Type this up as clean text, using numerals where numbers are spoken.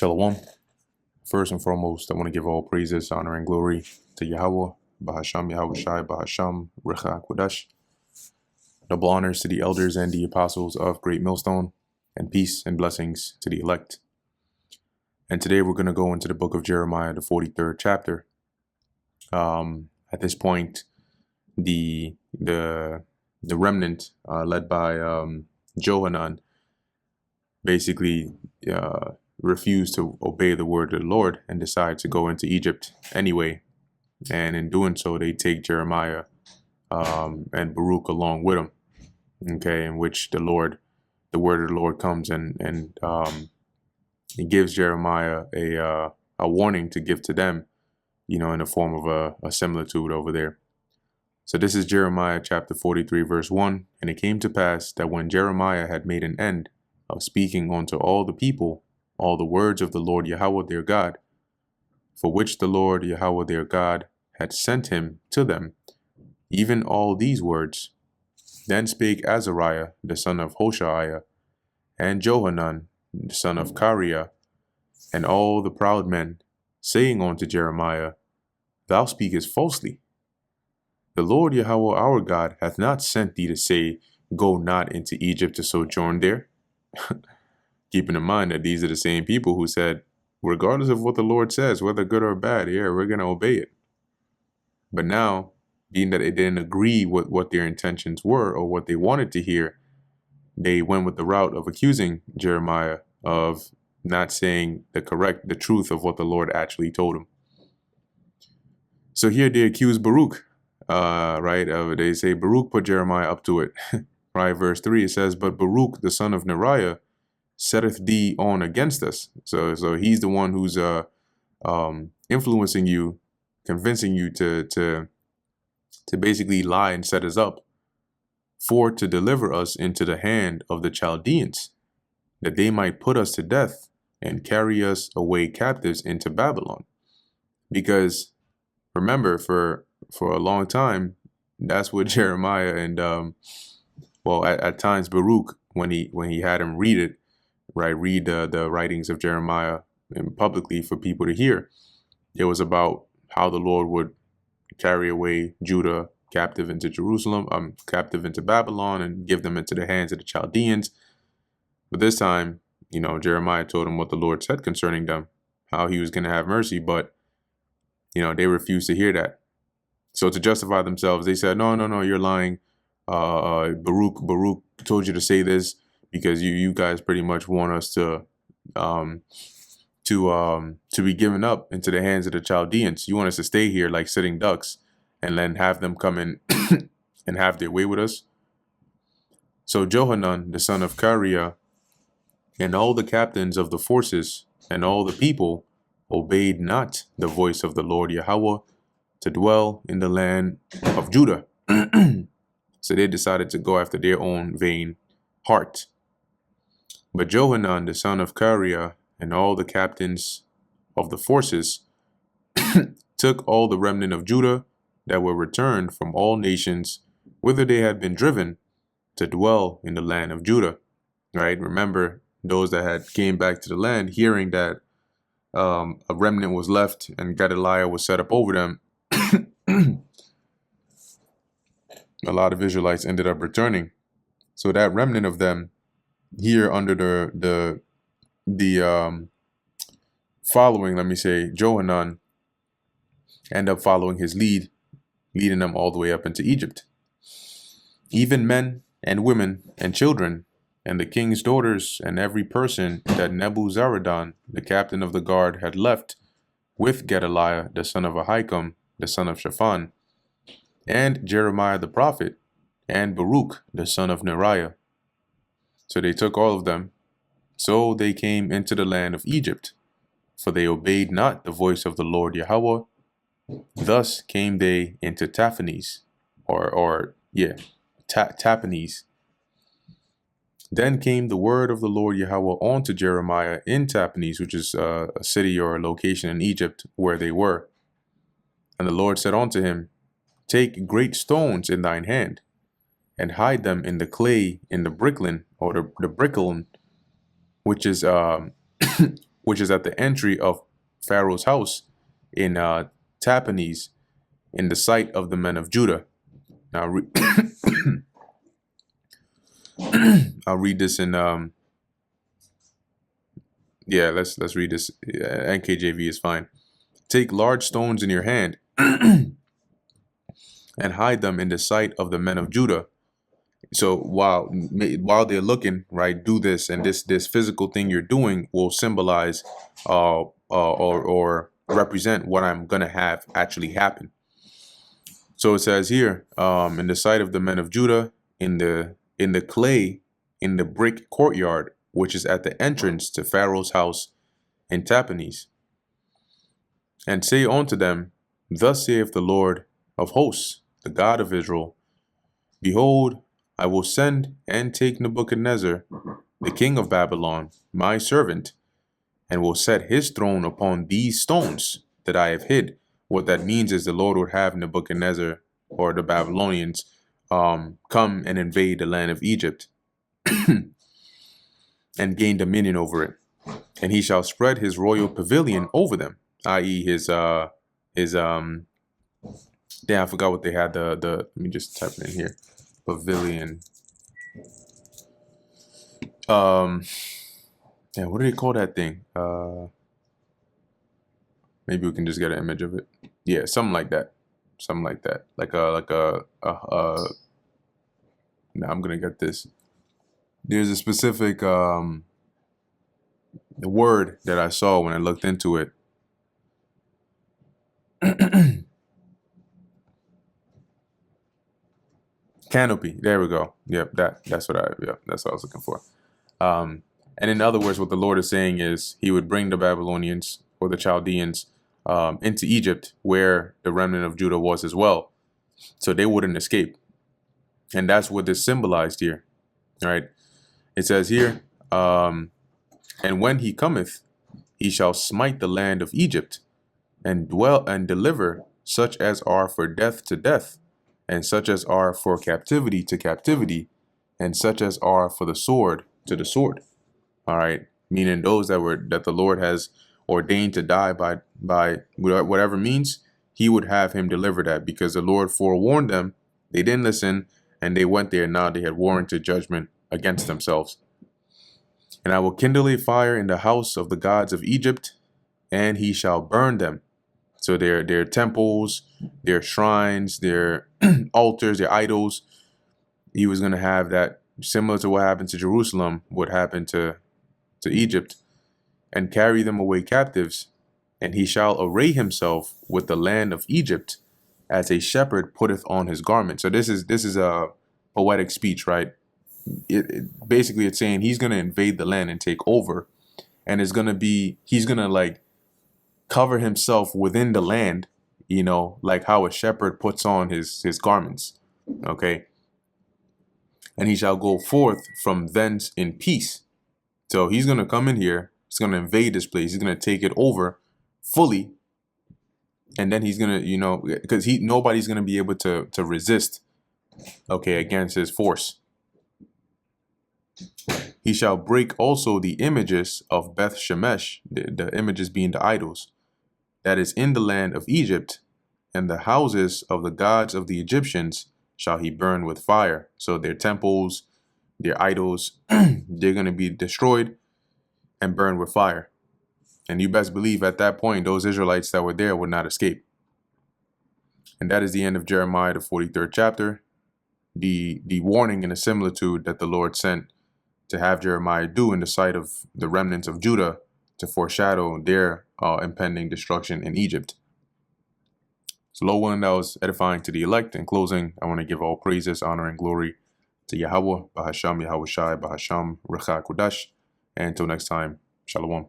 Shalom. First and foremost, I want to give all praises, honor, and glory to Yahweh, Bahasham Yahweh Shai, Bahasham Recha Kodash. Double honors to the elders and the apostles of Great Millstone, and peace and blessings to the elect. And today we're going to go into the book of Jeremiah, the 43rd chapter. At this point, the remnant led by Johanan basically refused to obey the word of the Lord and decide to go into Egypt anyway. And in doing so, they take Jeremiah and Baruch along with them. Okay, in which the word of the Lord comes and he gives Jeremiah a warning to give to them, in the form of a similitude over there. So this is Jeremiah chapter 43, verse 1. And it came to pass that when Jeremiah had made an end of speaking unto all the people all the words of the Lord Yahweh their God, for which the Lord Yahweh their God had sent him to them, even all these words, then spake Azariah the son of Hoshaiah, and Johanan the son of Kareah, and all the proud men, saying unto Jeremiah, Thou speakest falsely. The Lord Yahweh our God hath not sent thee to say, Go not into Egypt to sojourn there. Keeping in mind that these are the same people who said, regardless of what the Lord says, whether good or bad, we're going to obey it. But now, being that it didn't agree with what their intentions were or what they wanted to hear, they went with the route of accusing Jeremiah of not saying the truth of what the Lord actually told him. So here they accuse Baruch, right? They say Baruch put Jeremiah up to it, right? Verse 3, it says, But Baruch, the son of Neriah, setteth thee on against us. So he's the one who's influencing you, convincing you to basically lie and set us up for to deliver us into the hand of the Chaldeans, that they might put us to death and carry us away captives into Babylon. Because remember, for a long time, that's what Jeremiah and at times Baruch, when he had him read it, right, read the writings of Jeremiah publicly for people to hear. It was about how the Lord would carry away Judah captive into Jerusalem, captive into Babylon, and give them into the hands of the Chaldeans. But this time, Jeremiah told them what the Lord said concerning them, how he was going to have mercy, but they refused to hear that. So to justify themselves, they said, no, you're lying. Baruch told you to say this because you guys pretty much want us to be given up into the hands of the Chaldeans. You want us to stay here like sitting ducks and then have them come in and have their way with us. So Johanan, the son of Kareah, and all the captains of the forces and all the people obeyed not the voice of the Lord Yahweh to dwell in the land of Judah. So they decided to go after their own vain heart. But Johanan, the son of Kareah, and all the captains of the forces took all the remnant of Judah that were returned from all nations whither they had been driven to dwell in the land of Judah. Right? Remember, those that had came back to the land, hearing that a remnant was left and Gedaliah was set up over them, a lot of Israelites ended up returning. So that remnant of them here under the following, let me say, Johanan, end up following his lead, leading them all the way up into Egypt. Even men and women and children and the king's daughters and every person that Nebuzaradan, the captain of the guard, had left with Gedaliah, the son of Ahikam, the son of Shaphan, and Jeremiah the prophet, and Baruch, the son of Neriah. So they took all of them. So they came into the land of Egypt, for they obeyed not the voice of the Lord Yahweh. Thus came they into Taphanes, Taphanes. Then came the word of the Lord Yahweh unto Jeremiah in Taphanes, which is a city or a location in Egypt where they were. And the Lord said unto him, Take great stones in thine hand, and hide them in the clay in the bricklin, or the bricklin, which is which is at the entry of Pharaoh's house in Tahpanhes, in the sight of the men of Judah. Now, I'll read this in let's read this. NKJV is fine. Take large stones in your hand and hide them in the sight of the men of Judah. So while they're looking, right, do this, and this physical thing you're doing will symbolize or represent what I'm gonna have actually happen. So it says here, in the sight of the men of Judah, in the clay, in the brick courtyard, which is at the entrance to Pharaoh's house in Tahpanhes. And say unto them, Thus saith the Lord of hosts, the God of Israel, Behold, I will send and take Nebuchadnezzar, the king of Babylon, my servant, and will set his throne upon these stones that I have hid. What that means is the Lord would have Nebuchadnezzar, or the Babylonians, come and invade the land of Egypt and gain dominion over it. And he shall spread his royal pavilion over them, i.e. his damn, I forgot what they had, the let me just type it in here. Pavilion. Yeah, what do they call that thing? Maybe we can just get an image of it. Yeah, something like that. Something like that. Now I'm gonna get this. There's a specific word that I saw when I looked into it. Canopy. There we go. Yep, that's what I was looking for. And in other words, what the Lord is saying is he would bring the Babylonians or the Chaldeans into Egypt, where the remnant of Judah was as well, so they wouldn't escape. And that's what this symbolized here, right? It says here, and when he cometh, he shall smite the land of Egypt, and dwell and deliver such as are for death to death, and such as are for captivity to captivity, and such as are for the sword to the sword. All right, meaning those that the Lord has ordained to die by whatever means, he would have him deliver that, because the Lord forewarned them. They didn't listen, and they went there. Now they had warranted judgment against themselves. And I will kindle a fire in the house of the gods of Egypt, and he shall burn them. So their temples, their shrines, their altars, their idols, he was going to have that, similar to what happened to Jerusalem, would happen to Egypt, and carry them away captives. And he shall array himself with the land of Egypt, as a shepherd putteth on his garment. So this is a poetic speech, right? Basically it's saying he's going to invade the land and take over, and he's going to like cover himself within the land, like how a shepherd puts on his garments. Okay. And he shall go forth from thence in peace. So he's going to come in here. He's going to invade this place. He's going to take it over fully. And then he's going to, because nobody's going to be able to resist, okay, against his force. He shall break also the images of Beth Shemesh, the images being the idols, that is in the land of Egypt, and the houses of the gods of the Egyptians shall he burn with fire. So their temples, their idols, they're going to be destroyed and burned with fire. And you best believe at that point, those Israelites that were there would not escape. And that is the end of Jeremiah, the 43rd chapter. The warning and the similitude that the Lord sent to have Jeremiah do in the sight of the remnants of Judah to foreshadow their impending destruction in Egypt. So, Lord willing, that was edifying to the elect. In closing, I want to give all praises, honor, and glory to Yahweh, Bahasham, Yahweh Shai, Bahasham, Recha Kudash. And until next time, Shalom.